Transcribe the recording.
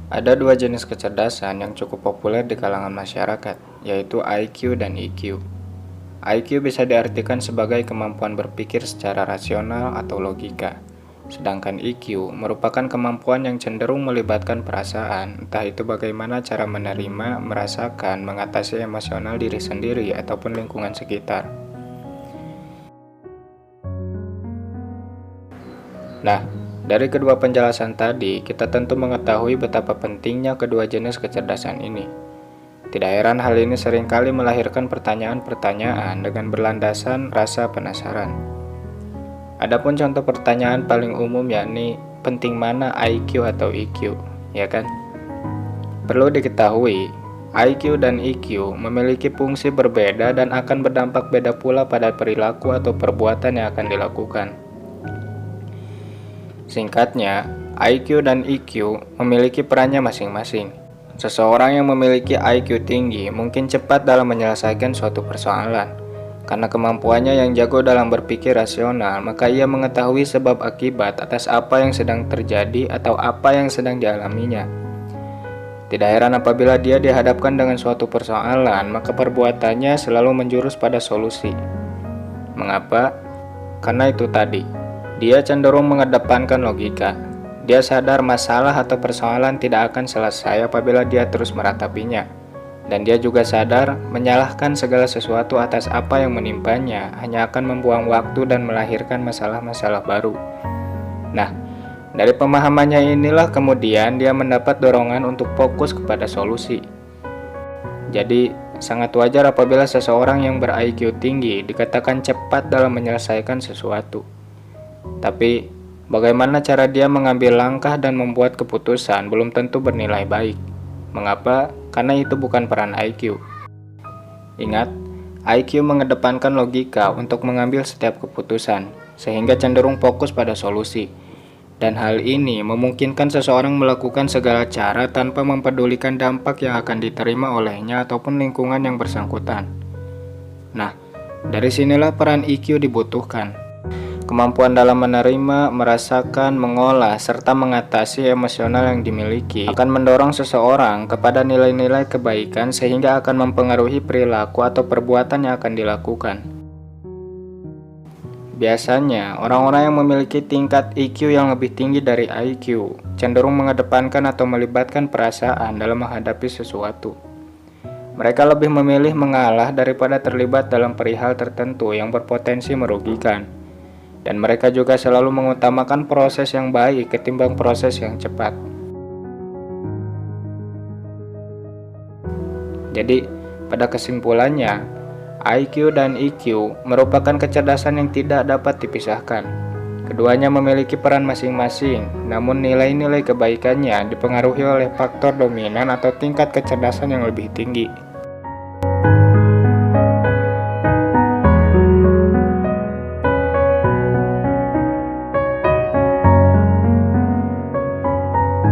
Ada dua jenis kecerdasan yang cukup populer di kalangan masyarakat, yaitu IQ dan EQ. IQ bisa diartikan sebagai kemampuan berpikir secara rasional atau logika, sedangkan EQ merupakan kemampuan yang cenderung melibatkan perasaan, entah itu bagaimana cara menerima, merasakan, mengatasi emosional diri sendiri ataupun lingkungan sekitar. Nah, dari kedua penjelasan tadi, kita tentu mengetahui betapa pentingnya kedua jenis kecerdasan ini. Tidak heran hal ini seringkali melahirkan pertanyaan-pertanyaan dengan berlandasan rasa penasaran. Adapun contoh pertanyaan paling umum yakni, penting mana IQ atau EQ, ya kan? Perlu diketahui, IQ dan EQ memiliki fungsi berbeda dan akan berdampak beda pula pada perilaku atau perbuatan yang akan dilakukan. Singkatnya, IQ dan EQ memiliki perannya masing-masing. Seseorang yang memiliki IQ tinggi mungkin cepat dalam menyelesaikan suatu persoalan. Karena kemampuannya yang jago dalam berpikir rasional, maka ia mengetahui sebab akibat atas apa yang sedang terjadi atau apa yang sedang dialaminya. Tidak heran apabila dia dihadapkan dengan suatu persoalan, maka perbuatannya selalu menjurus pada solusi. Mengapa? Karena itu tadi. Dia cenderung mengedepankan logika. Dia sadar masalah atau persoalan tidak akan selesai apabila dia terus meratapinya. Dan dia juga sadar menyalahkan segala sesuatu atas apa yang menimpanya hanya akan membuang waktu dan melahirkan masalah-masalah baru. Nah, dari pemahamannya inilah kemudian dia mendapat dorongan untuk fokus kepada solusi. Jadi, sangat wajar apabila seseorang yang ber-IQ tinggi dikatakan cepat dalam menyelesaikan sesuatu. Tapi, bagaimana cara dia mengambil langkah dan membuat keputusan belum tentu bernilai baik. Mengapa? Karena itu bukan peran IQ. Ingat, IQ mengedepankan logika untuk mengambil setiap keputusan, sehingga cenderung fokus pada solusi. Dan hal ini memungkinkan seseorang melakukan segala cara tanpa mempedulikan dampak yang akan diterima olehnya ataupun lingkungan yang bersangkutan. Nah, dari sinilah peran EQ dibutuhkan. Kemampuan dalam menerima, merasakan, mengolah, serta mengatasi emosional yang dimiliki akan mendorong seseorang kepada nilai-nilai kebaikan sehingga akan mempengaruhi perilaku atau perbuatan yang akan dilakukan. Biasanya, orang-orang yang memiliki tingkat EQ yang lebih tinggi dari IQ cenderung mengedepankan atau melibatkan perasaan dalam menghadapi sesuatu. Mereka lebih memilih mengalah daripada terlibat dalam perihal tertentu yang berpotensi merugikan. Dan mereka juga selalu mengutamakan proses yang baik ketimbang proses yang cepat. Jadi, pada kesimpulannya, IQ dan EQ merupakan kecerdasan yang tidak dapat dipisahkan. Keduanya memiliki peran masing-masing, namun nilai-nilai kebaikannya dipengaruhi oleh faktor dominan atau tingkat kecerdasan yang lebih tinggi.